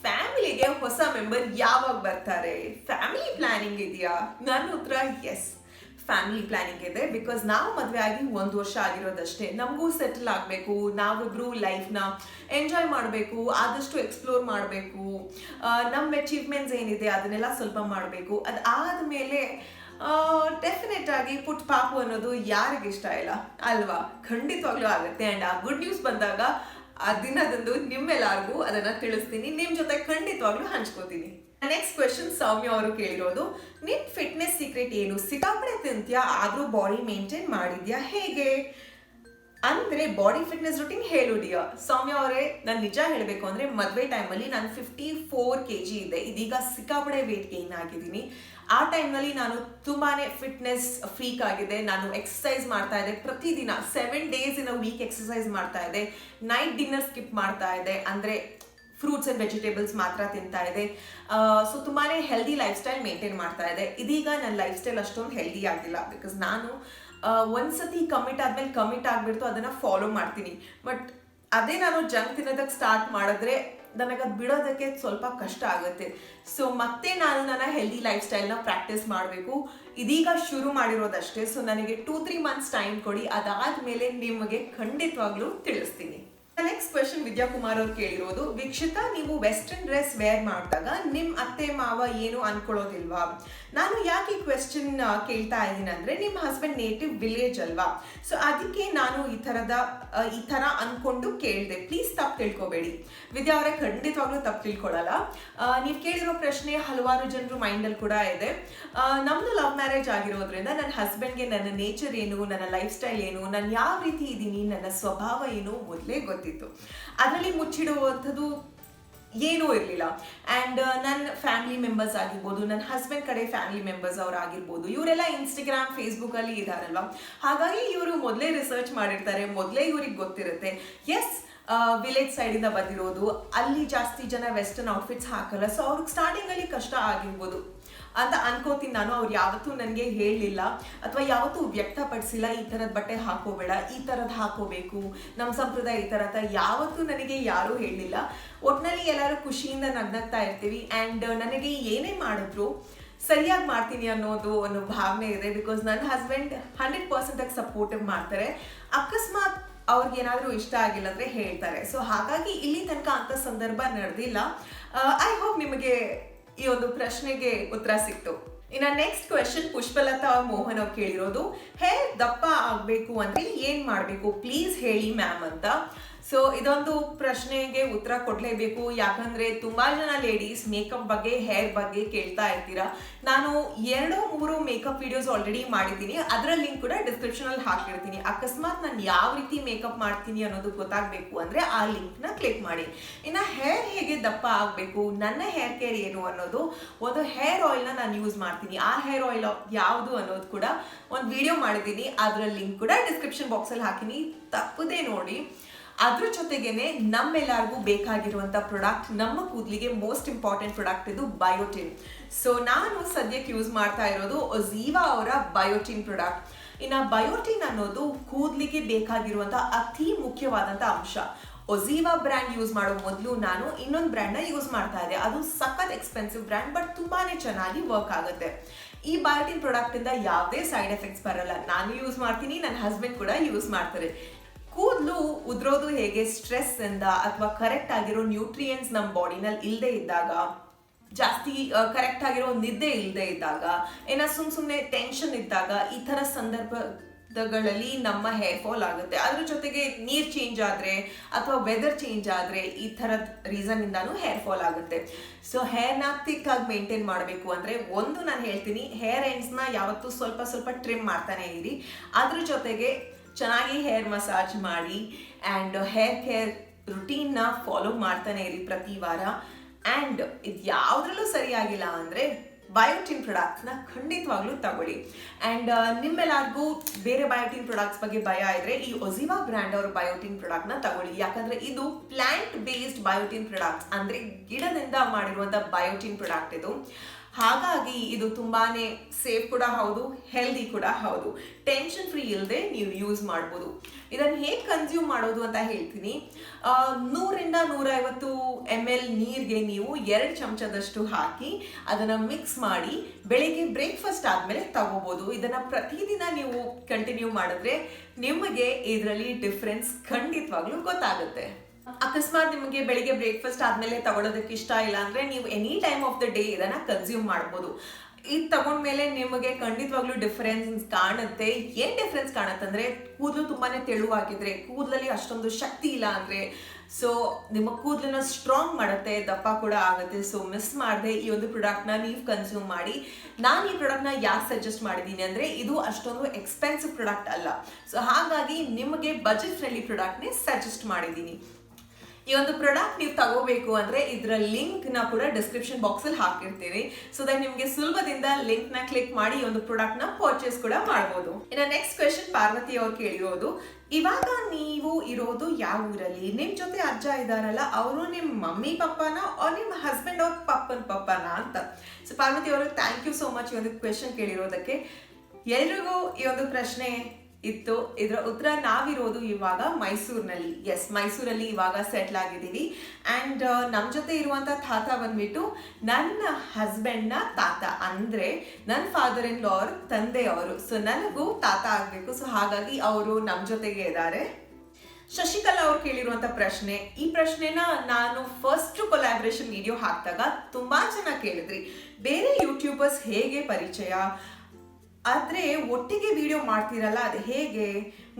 ಫ್ಯಾಮಿಲಿಗೆ ಹೊಸ ಮೆಂಬರ್ ಯಾವಾಗ ಬರ್ತಾರೆ? ಫ್ಯಾಮಿಲಿ ಪ್ಲಾನಿಂಗ್ ಇದೆಯಾ? ನನ್ನ ಉತ್ತರ ಎಸ್, ಫ್ಯಾಮಿಲಿ ಪ್ಲಾನಿಂಗ್ ಇದೆ. ಬಿಕಾಸ್ ನಾವು ಮದುವೆ ಆಗಿ 1 ವರ್ಷ ಆಗಿರೋದಷ್ಟೇ. ನಮಗೂ ಸೆಟಲ್ ಆಗಬೇಕು, ನಾವಿಬ್ರು ಲೈಫ್ನ ಎಂಜಾಯ್ ಮಾಡಬೇಕು, ಆದಷ್ಟು ಎಕ್ಸ್ಪ್ಲೋರ್ ಮಾಡಬೇಕು, ನಮ್ಮ ಅಚೀವ್ಮೆಂಟ್ಸ್ ಏನಿದೆ ಅದನ್ನೆಲ್ಲ ಸ್ವಲ್ಪ ಮಾಡಬೇಕು. ಅದಾದಮೇಲೆ ಡೆಫಿನೆಟ್ ಆಗಿ ಪುಟ್ ಪಾಪು ಅನ್ನೋದು ಯಾರಿಗಿಷ್ಟ ಇಲ್ಲ ಅಲ್ವಾ? ಖಂಡಿತವಾಗ್ಲೂ ಆಗುತ್ತೆ. ಆ್ಯಂಡ್ ಆ ಗುಡ್ ನ್ಯೂಸ್ ಬಂದಾಗ ಆ ದಿನದಂದು ನಿಮ್ಮೆಲ್ಲರಿಗೂ ಅದನ್ನ ತಿಳಿಸ್ತೀನಿ, ನಿಮ್ ಜೊತೆ ಖಂಡಿತವಾಗ್ಲೂ ಹಂಚ್ಕೋತೀನಿ. ನೆಕ್ಸ್ಟ್ ಕ್ವೆಶನ್ ಸೌಮ್ಯ ಅವರು ಕೇಳಿರೋದು. ನಿನ್ ಫಿಟ್ನೆಸ್ ಸೀಕ್ರೆಟ್ ಏನು? ಸಿಕ್ಕಾಪಟ್ಟೆ ತಿಂತ್ಯಾ ಆದ್ರೂ ಬಾಡಿ ಮೇಂಟೈನ್ ಮಾಡಿದ್ಯಾ ಹೇಗೆ? ಅಂದ್ರೆ ಬಾಡಿ ಫಿಟ್ನೆಸ್ ರೂಟೀನ್ ಹೇಳು ಡಿಯರ್. ಸೌಮ್ಯ ಅವರೇ, ನಾನು ನಿಜ ಹೇಳಬೇಕು ಅಂದ್ರೆ ಮದುವೆ ಟೈಮಲ್ಲಿ ನಾನು 54 kg ಇದ್ದೆ. ಇದೀಗ ಸಿಕ್ಕಾಪಡೆ ವೇಟ್ ಗೇನ್ ಆಗಿದ್ದೀನಿ. ಆ ಟೈಮ್ನಲ್ಲಿ ನಾನು ತುಂಬಾನೇ ಫಿಟ್ನೆಸ್ ಫ್ರೀಕ್ ಆಗಿದೆ. ನಾನು ಎಕ್ಸಸೈಸ್ ಮಾಡ್ತಾ ಇದ್ದೆ ಪ್ರತಿದಿನ, 7 days in a week exercise ಮಾಡ್ತಾ ಇದ್ದೆ. ನೈಟ್ ಡಿನ್ನರ್ ಸ್ಕಿಪ್ ಮಾಡ್ತಾ ಇದ್ದೆ, ಅಂದ್ರೆ ಫ್ರೂಟ್ಸ್ ಅಂಡ್ ವೆಜಿಟೇಬಲ್ಸ್ ಮಾತ್ರ ತಿಂತಾ ಇದೆ. ಸೊ ತುಂಬಾನೇ ಹೆಲ್ದಿ ಲೈಫ್ ಸ್ಟೈಲ್ ಮೇಂಟೈನ್ ಮಾಡ್ತಾ ಇದೆ. ಇದೀಗ ನನ್ನ ಲೈಫ್ ಸ್ಟೈಲ್ ಅಷ್ಟೊಂದು ಹೆಲ್ದಿ ಆಗಿಲ್ಲ. ಬಿಕಾಸ್ ನಾನು ಒಂದ್ಸತಿ ಕಮಿಟ್ ಆದ್ಮೇಲೆ ಕಮಿಟ್ ಆಗ್ಬಿಡ್ತು, ಅದನ್ನ ಫಾಲೋ ಮಾಡ್ತೀನಿ. ಬಟ್ ಅದೇ ನಾನು ಜಂಕ್ ತಿನ್ನೋದಕ್ಕೆ ಸ್ಟಾರ್ಟ್ ಮಾಡಿದ್ರೆ ನನಗದು ಬಿಡೋದಕ್ಕೆ ಸ್ವಲ್ಪ ಕಷ್ಟ ಆಗುತ್ತೆ. ಸೊ ಮತ್ತೆ ನಾನು ನನ್ನ ಹೆಲ್ದಿ ಲೈಫ್ ಸ್ಟೈಲ್ನ ಪ್ರಾಕ್ಟೀಸ್ ಮಾಡಬೇಕು. ಇದೀಗ ಶುರು ಮಾಡಿರೋದಷ್ಟೇ. ಸೊ ನನಗೆ 2-3 months ಟೈಮ್ ಕೊಡಿ, ಅದಾದ್ಮೇಲೆ ನಿಮಗೆ ಖಂಡಿತವಾಗ್ಲೂ ತಿಳಿಸ್ತೀನಿ. ನೆಕ್ಸ್ಟ್ ಕ್ವೆಶನ್ ವಿದ್ಯಾಕುಮಾರ್ ಅವ್ರು ಕೇಳಿರೋದು, ವೀಕ್ಷಿತಾ ನೀವು ವೆಸ್ಟರ್ನ್ ಡ್ರೆಸ್ ವೇರ್ ಮಾಡಿದಾಗ ನಿಮ್ ಅತ್ತೆ ಮಾವ ಏನು ಅನ್ಕೊಳ್ಳೋದಿಲ್ವಾ? ನಾನು ಯಾಕೆ ಈ ಕ್ವೆಶ್ಚನ್ ಕೇಳ್ತಾ ಇದ್ದೀನಿ ಅಂದ್ರೆ, ನಿಮ್ಮ ಹಸ್ಬೆಂಡ್ ನೇಟಿವ್ ವಿಲೇಜ್ ಅಲ್ವಾ, ಸೊ ಅದಕ್ಕೆ ನಾನು ಈ ತರ ಅನ್ಕೊಂಡು ಕೇಳಿದೆ. ಪ್ಲೀಸ್ ತಪ್ಪು ತಿಳ್ಕೊಬೇಡಿ ವಿದ್ಯಾ ಅವರೇ, ಖಂಡಿತವಾಗ್ಲೂ ತಪ್ಪು ತಿಳ್ಕೊಳಲ್ಲ. ನೀವು ಕೇಳಿರೋ ಪ್ರಶ್ನೆ ಹಲವಾರು ಜನರು ಮೈಂಡಲ್ಲಿ ಕೂಡ ಇದೆ. ನಮ್ದು ಲವ್ ಮ್ಯಾರೇಜ್ ಆಗಿರೋದ್ರಿಂದ ನನ್ನ ಹಸ್ಬೆಂಡ್ಗೆ ನನ್ನ ನೇಚರ್ ಏನು, ನನ್ನ ಲೈಫ್ ಸ್ಟೈಲ್ ಏನು, ನಾನು ಯಾವ ರೀತಿ ಇದ್ದೀನಿ, ನನ್ನ ಸ್ವಭಾವ ಏನು ಮೊದಲೇ ಗೊತ್ತಿತ್ತು. ಅದರಲ್ಲಿ ಮುಚ್ಚಿಡುವಂಥದ್ದು ಏನೂ ಇರಲಿಲ್ಲ. ಆ್ಯಂಡ್ ನನ್ನ ಫ್ಯಾಮಿಲಿ ಮೆಂಬರ್ಸ್ ಆಗಿರ್ಬೋದು, ನನ್ನ ಹಸ್ಬೆಂಡ್ ಕಡೆ ಫ್ಯಾಮಿಲಿ ಮೆಂಬರ್ಸ್ ಅವ್ರು ಆಗಿರ್ಬೋದು, ಇವರೆಲ್ಲ ಇನ್ಸ್ಟಾಗ್ರಾಮ್ ಫೇಸ್ಬುಕ್ಕಲ್ಲಿ ಇದ್ದಾರಲ್ವ, ಹಾಗಾಗಿ ಇವರು ಮೊದಲೇ ರಿಸರ್ಚ್ ಮಾಡಿರ್ತಾರೆ, ಮೊದಲೇ ಇವ್ರಿಗೆ ಗೊತ್ತಿರುತ್ತೆ. ಎಸ್, ವಿಲೇಜ್ ಸೈಡಿಂದ ಬಂದಿರೋದು, ಅಲ್ಲಿ ಜಾಸ್ತಿ ಜನ ವೆಸ್ಟರ್ನ್ ಔಟ್ಫಿಟ್ಸ್ ಹಾಕಲ್ಲ, ಸೊ ಅವ್ರಿಗೆ ಸ್ಟಾರ್ಟಿಂಗಲ್ಲಿ ಕಷ್ಟ ಆಗಿರ್ಬೋದು ಅಂತ ಅನ್ಕೋತೀನಿ ನಾನು. ಅವ್ರು ಯಾವತ್ತೂ ನನಗೆ ಹೇಳಲಿಲ್ಲ ಅಥವಾ ಯಾವತ್ತೂ ವ್ಯಕ್ತಪಡಿಸಿಲ್ಲ ಈ ಥರದ ಬಟ್ಟೆ ಹಾಕೋಬೇಡ, ಈ ಥರದ್ದು ಹಾಕೋಬೇಕು, ನಮ್ಮ ಸಂಪ್ರದಾಯ ಈ ಥರ ಅಂತ ಯಾವತ್ತೂ ನನಗೆ ಯಾರೂ ಹೇಳಲಿಲ್ಲ. ಒಟ್ಟಿನಲ್ಲಿ ಎಲ್ಲರೂ ಖುಷಿಯಿಂದ ನಗ್ನಗ್ತಾ ಇರ್ತೀವಿ. ಆ್ಯಂಡ್ ನನಗೆ ಏನೇ ಮಾಡಿದ್ರು ಸರಿಯಾಗಿ ಮಾಡ್ತೀನಿ ಅನ್ನೋದು ಒಂದು ಭಾವನೆ ಇದೆ. ಬಿಕಾಸ್ ನನ್ನ ಹಸ್ಬೆಂಡ್ 100% ಸಪೋರ್ಟಿವ್ ಮಾಡ್ತಾರೆ. ಅಕಸ್ಮಾತ್ ಅವ್ರಿಗೆ ಏನಾದರೂ ಇಷ್ಟ ಆಗಿಲ್ಲ ಅಂದರೆ ಹೇಳ್ತಾರೆ. ಸೊ ಹಾಗಾಗಿ ಇಲ್ಲಿ ತನಕ ಅಂಥ ಸಂದರ್ಭ ನಡೆದಿಲ್ಲ. ಐ ಹೋಪ್ ನಿಮಗೆ ಈ ಒಂದು ಪ್ರಶ್ನೆಗೆ ಉತ್ತರ ಸಿಕ್ತು. ಇನ್ನು ನೆಕ್ಸ್ಟ್ ಕ್ವೆಶನ್ ಪುಷ್ಪಲತಾ ಮೋಹನ್ ಅವ್ರು ಕೇಳಿರೋದು, ಹೇರ್ ದಪ್ಪ ಆಗಬೇಕು ಅಂದ್ರೆ ಏನ್ ಮಾಡಬೇಕು ಪ್ಲೀಸ್ ಹೇಳಿ ಮ್ಯಾಮ್ ಅಂತ. ಸೊ ಇದೊಂದು ಪ್ರಶ್ನೆಗೆ ಉತ್ತರ ಕೊಡಲೇಬೇಕು, ಯಾಕಂದ್ರೆ ತುಂಬಾ ಜನ ಲೇಡೀಸ್ ಮೇಕಪ್ ಬಗ್ಗೆ, ಹೇರ್ ಬಗ್ಗೆ ಕೇಳ್ತಾ ಇರ್ತೀರಾ. ನಾನು 2-3 ಮೇಕಪ್ ವಿಡಿಯೋಸ್ ಆಲ್ರೆಡಿ ಮಾಡಿದ್ದೀನಿ, ಅದರ ಲಿಂಕ್ ಕೂಡ ಡಿಸ್ಕ್ರಿಪ್ಷನ್ ಅಲ್ಲಿ ಹಾಕಿರ್ತೀನಿ. ಅಕಸ್ಮಾತ್ ನಾನು ಯಾವ ರೀತಿ ಮೇಕಪ್ ಮಾಡ್ತೀನಿ ಅನ್ನೋದು ಗೊತ್ತಾಗಬೇಕು ಅಂದ್ರೆ ಆ ಲಿಂಕ್ನ ಕ್ಲಿಕ್ ಮಾಡಿ. ಇನ್ನು ಹೇರ್ ಹೇಗೆ ದಪ್ಪ ಆಗಬೇಕು, ನನ್ನ ಹೇರ್ ಕೇರ್ ಏನು ಅನ್ನೋದು, ಒಂದು ಹೇರ್ ಆಯಿಲ್ನ ನಾನು ಯೂಸ್ ಮಾಡ್ತೀನಿ. ಆ ಹೇರ್ ಆಯಿಲ್ ಯಾವುದು ಅನ್ನೋದು ಕೂಡ ಒಂದು ವಿಡಿಯೋ ಮಾಡಿದ್ದೀನಿ, ಅದರ ಲಿಂಕ್ ಕೂಡ ಡಿಸ್ಕ್ರಿಪ್ಷನ್ ಬಾಕ್ಸಲ್ಲಿ ಹಾಕಿನಿ, ತಪ್ಪದೇ ನೋಡಿ. ಅದ್ರ ಜೊತೆಗೇನೆ ನಮ್ಮೆಲ್ಲರಿಗೂ ಬೇಕಾಗಿರುವಂಥ ಪ್ರಾಡಕ್ಟ್, ನಮ್ಮ ಕೂದಲಿಗೆ ಮೋಸ್ಟ್ ಇಂಪಾರ್ಟೆಂಟ್ ಪ್ರಾಡಕ್ಟ್ ಇದು ಬಯೋಟಿನ್. ಸೊ ನಾನು ಸದ್ಯಕ್ಕೆ ಯೂಸ್ ಮಾಡ್ತಾ ಇರೋದು ಒಜೀವಾ ಅವರ ಬಯೋಟಿನ್ ಪ್ರಾಡಕ್ಟ್. ಇನ್ನು ಬಯೋಟಿನ್ ಅನ್ನೋದು ಕೂದಲಿಗೆ ಬೇಕಾಗಿರುವಂಥ ಅತಿ ಮುಖ್ಯವಾದಂಥ ಅಂಶ. ಒಜೀವಾ ಬ್ರ್ಯಾಂಡ್ ಯೂಸ್ ಮಾಡೋ ಮೊದಲು ನಾನು ಇನ್ನೊಂದು ಬ್ರ್ಯಾಂಡ್ನ ಯೂಸ್ ಮಾಡ್ತಾ ಇದ್ದೆ. ಅದು ಸಖತ್ ಎಕ್ಸ್ಪೆನ್ಸಿವ್ ಬ್ರ್ಯಾಂಡ್, ಬಟ್ ತುಂಬಾನೇ ಚೆನ್ನಾಗಿ ವರ್ಕ್ ಆಗುತ್ತೆ. ಈ ಬಯೋಟಿನ್ ಪ್ರಾಡಕ್ಟ್ ಇಂದ ಯಾವುದೇ ಸೈಡ್ ಎಫೆಕ್ಟ್ಸ್ ಬರಲ್ಲ. ನಾನು ಯೂಸ್ ಮಾಡ್ತೀನಿ, ನನ್ನ ಹಸ್ಬೆಂಡ್ ಕೂಡ ಯೂಸ್ ಮಾಡ್ತಾರೆ. ಕೂದಲು ಉದ್ರೋದು ಹೇಗೆ ಸ್ಟ್ರೆಸ್ ಇಂದ ಅಥವಾ ಕರೆಕ್ಟ್ ಆಗಿರೋ ನ್ಯೂಟ್ರಿಯೆಂಟ್ಸ್ ನಮ್ಮ ಬಾಡಿನಲ್ಲಿ ಇಲ್ಲದೆ ಇದ್ದಾಗ, ಜಾಸ್ತಿ ಕರೆಕ್ಟ್ ಆಗಿರೋ ನಿದ್ದೆ ಇಲ್ಲದೆ ಇದ್ದಾಗ, ಸುಮ್ಮನೆ ಟೆನ್ಷನ್ ಇದ್ದಾಗ, ಈ ಥರ ಸಂದರ್ಭಗಳಲ್ಲಿ ನಮ್ಮ ಹೇರ್ ಫಾಲ್ ಆಗುತ್ತೆ. ಅದ್ರ ಜೊತೆಗೆ ನೀರು ಚೇಂಜ್ ಆದರೆ ಅಥವಾ ವೆದರ್ ಚೇಂಜ್ ಆದರೆ ಈ ಥರದ ರೀಸನ್ ಇಂದಾನು ಹೇರ್ ಫಾಲ್ ಆಗುತ್ತೆ. ಸೊ ಹೇರ್ನ ಥಿಕ್ ಆಗಿ ಮೇಂಟೈನ್ ಮಾಡಬೇಕು ಅಂದರೆ ಒಂದು ನಾನು ಹೇಳ್ತೀನಿ, ಹೇರ್ ಎಂಡ್ಸ್ನ ಯಾವತ್ತೂ ಸ್ವಲ್ಪ ಟ್ರಿಮ್ ಮಾಡ್ತಾನೆ ಇರಿ. ಅದ್ರ ಜೊತೆಗೆ ಚೆನ್ನಾಗಿ ಹೇರ್ ಮಸಾಜ್ ಮಾಡಿ ಆ್ಯಂಡ್ ಹೇರ್ ಕೇರ್ ರುಟೀನ್ನ ಫಾಲೋ ಮಾಡ್ತಾನೆ ಇರಿ ಪ್ರತಿ ವಾರ. ಆ್ಯಂಡ್ ಇದು ಯಾವುದ್ರಲ್ಲೂ ಸರಿಯಾಗಿಲ್ಲ ಅಂದರೆ ಬಯೋಟಿನ್ ಪ್ರಾಡಕ್ಟ್ಸ್ನ ಖಂಡಿತವಾಗ್ಲೂ ತಗೊಳ್ಳಿ. ಆ್ಯಂಡ್ ನಿಮ್ಮೆಲ್ಲರಿಗೂ ಬೇರೆ ಬಯೋಟಿನ್ ಪ್ರಾಡಕ್ಟ್ಸ್ ಬಗ್ಗೆ ಭಯ ಇದ್ರೆ ಈ ಒಜೀವಾ ಬ್ರ್ಯಾಂಡ್ ಅವರ ಬಯೋಟಿನ್ ಪ್ರಾಡಕ್ಟ್ನ ತಗೊಳ್ಳಿ. ಯಾಕಂದರೆ ಇದು ಪ್ಲಾಂಟ್ ಬೇಸ್ಡ್ ಬಯೋಟಿನ್ ಪ್ರಾಡಕ್ಟ್ಸ್, ಅಂದರೆ ಗಿಡದಿಂದ ಮಾಡಿರುವಂಥ ಬಯೋಟಿನ್ ಪ್ರಾಡಕ್ಟ್ ಇದು. ಹಾಗಾಗಿ ಇದು ತುಂಬಾನೇ ಸೇಫ್ ಕೂಡ ಹೌದು, ಹೆಲ್ದಿ ಕೂಡ ಹೌದು. ಟೆನ್ಷನ್ ಫ್ರೀ ಇಲ್ಲದೆ ನೀವು ಯೂಸ್ ಮಾಡ್ಬೋದು. ಇದನ್ನು ಹೇಗೆ ಕನ್ಸ್ಯೂಮ್ ಮಾಡೋದು ಅಂತ ಹೇಳ್ತೀನಿ. 100-150 ml ನೀರಿಗೆ ನೀವು 2 ಚಮಚದಷ್ಟು ಹಾಕಿ ಅದನ್ನು ಮಿಕ್ಸ್ ಮಾಡಿ ಬೆಳಿಗ್ಗೆ ಬ್ರೇಕ್ಫಾಸ್ಟ್ ಆದಮೇಲೆ ತಗೋಬೋದು. ಇದನ್ನು ಪ್ರತಿದಿನ ನೀವು ಕಂಟಿನ್ಯೂ ಮಾಡಿದ್ರೆ ನಿಮಗೆ ಇದರಲ್ಲಿ ಡಿಫ್ರೆನ್ಸ್ ಖಂಡಿತವಾಗ್ಲೂ ಗೊತ್ತಾಗುತ್ತೆ. ಅಕಸ್ಮಾತ್ ನಿಮಗೆ ಬೆಳಿಗ್ಗೆ ಬ್ರೇಕ್ಫಾಸ್ಟ್ ಆದ್ಮೇಲೆ ತಗೊಳ್ಳೋದಕ್ಕೆ ಇಷ್ಟ ಇಲ್ಲ ಅಂದ್ರೆ ನೀವು any time of the day ಇದನ್ನ ಕನ್ಸ್ಯೂಮ್ ಮಾಡ್ಬೋದು. ಇದು ತಗೊಂಡ್ಮೇಲೆ ನಿಮಗೆ ಖಂಡಿತವಾಗ್ಲೂ ಡಿಫರೆನ್ಸ್ ಕಾಣುತ್ತೆ. ಏನ್ ಡಿಫರೆನ್ಸ್ ಕಾಣುತ್ತೆ ಅಂದ್ರೆ, ಕೂದಲು ತುಂಬಾನೇ ತೆಳುವಾಗಿದ್ರೆ, ಕೂದಲಲ್ಲಿ ಅಷ್ಟೊಂದು ಶಕ್ತಿ ಇಲ್ಲ ಅಂದ್ರೆ, ಸೊ ನಿಮ್ಮ ಕೂದಲನ್ನ ಸ್ಟ್ರಾಂಗ್ ಮಾಡುತ್ತೆ, ದಪ್ಪ ಕೂಡ ಆಗುತ್ತೆ. ಸೊ ಮಿಸ್ ಮಾಡದೆ ಈ ಒಂದು ಪ್ರಾಡಕ್ಟ್ನ ನೀವು ಕನ್ಸ್ಯೂಮ್ ಮಾಡಿ. ನಾನು ಈ ಪ್ರಾಡಕ್ಟ್ನ ಯಾಕೆ ಸಜೆಸ್ಟ್ ಮಾಡಿದ್ದೀನಿ ಅಂದರೆ, ಇದು ಅಷ್ಟೊಂದು ಎಕ್ಸ್ಪೆನ್ಸಿವ್ ಪ್ರಾಡಕ್ಟ್ ಅಲ್ಲ. ಸೊ ಹಾಗಾಗಿ ನಿಮಗೆ ಬಜೆಟ್ ಫ್ರೆಂಡ್ಲಿ ಪ್ರಾಡಕ್ಟ್ನೇ ಸಜೆಸ್ಟ್ ಮಾಡಿದ್ದೀನಿ. ಈ ಒಂದು ಪ್ರಾಡಕ್ಟ್ ನೀವು ತಗೋಬೇಕು ಅಂದ್ರೆ ಇದರ ಲಿಂಕ್ ನ ಕೂಡ ಡಿಸ್ಕ್ರಿಪ್ಷನ್ ಬಾಕ್ಸ್ ಅಲ್ಲಿ ಹಾಕಿರ್ತೀವಿ. ಸೊ ದಟ್ ನಿಮಗೆ ಸುಲಭದಿಂದ ಲಿಂಕ್ ನ ಕ್ಲಿಕ್ ಮಾಡಿ ಈ ಒಂದು ಪ್ರಾಡಕ್ಟ್ ನ ಪರ್ಚೇಸ್ ಕೂಡ ಮಾಡಬಹುದು. ಇನ್ನು ನೆಕ್ಸ್ಟ್ ಕ್ವೆಶನ್ ಪಾರ್ವತಿ ಅವ್ರು ಕೇಳಿರೋದು, ಇವಾಗ ನೀವು ಇರೋದು ಯಾವ ಊರಲ್ಲಿ, ನಿಮ್ ಜೊತೆ ಅಜ್ಜ ಇದಾರಲ್ಲ ಅವರು ನಿಮ್ಮ ಮಮ್ಮಿ ಪಪ್ಪನ ಅವ್ರ ನಿಮ್ಮ ಹಸ್ಬೆಂಡ್ ಅವ್ರ ಪಪ್ಪನ ಅಂತ. ಸೊ ಪಾರ್ವತಿ ಅವರು ಥ್ಯಾಂಕ್ ಯು ಸೋ ಮಚ್ ಈ ಒಂದು ಕ್ವೆಶನ್ ಕೇಳಿರೋದಕ್ಕೆ. ಎಲ್ರಿಗೂ ಈ ಒಂದು ಪ್ರಶ್ನೆ ಇತ್ತು. ಇದರ ಉತ್ತರ, ನಾವಿರೋದು ಇವಾಗ ಮೈಸೂರಿನಲ್ಲಿ. ಎಸ್, ಮೈಸೂರಲ್ಲಿ ಇವಾಗ ಸೆಟ್ಲ್ ಆಗಿದ್ದೀವಿ. ಆ್ಯಂಡ್ ನಮ್ಮ ಜೊತೆ ಇರುವಂಥ ತಾತ ಬಂದ್ಬಿಟ್ಟು ನನ್ನ ಹಸ್ಬೆಂಡ್ನ ತಾತ, ಅಂದರೆ ನನ್ನ ಫಾದರ್ ಇನ್ ಲಾ ಅವ್ರ ತಂದೆಯವರು. ಸೊ ನನಗೂ ತಾತ ಆಗಬೇಕು. ಸೊ ಹಾಗಾಗಿ ಅವರು ನಮ್ಮ ಜೊತೆಗೆ ಇದ್ದಾರೆ. ಶಶಿಕಲಾ ಅವ್ರು ಕೇಳಿರುವಂತ ಪ್ರಶ್ನೆ, ಈ ಪ್ರಶ್ನೆನ ನಾನು ಫಸ್ಟ್ ಕೊಲಾಬ್ರೇಷನ್ ವಿಡಿಯೋ ಹಾಕಿದಾಗ ತುಂಬಾ ಜನ ಕೇಳಿದ್ರಿ, ಬೇರೆ ಯೂಟ್ಯೂಬರ್ಸ್ ಹೇಗೆ ಪರಿಚಯ, ಆದ್ರೆ ಒಟ್ಟಿಗೆ ವಿಡಿಯೋ ಮಾಡ್ತೀರಲ್ಲ ಅದು ಹೇಗೆ,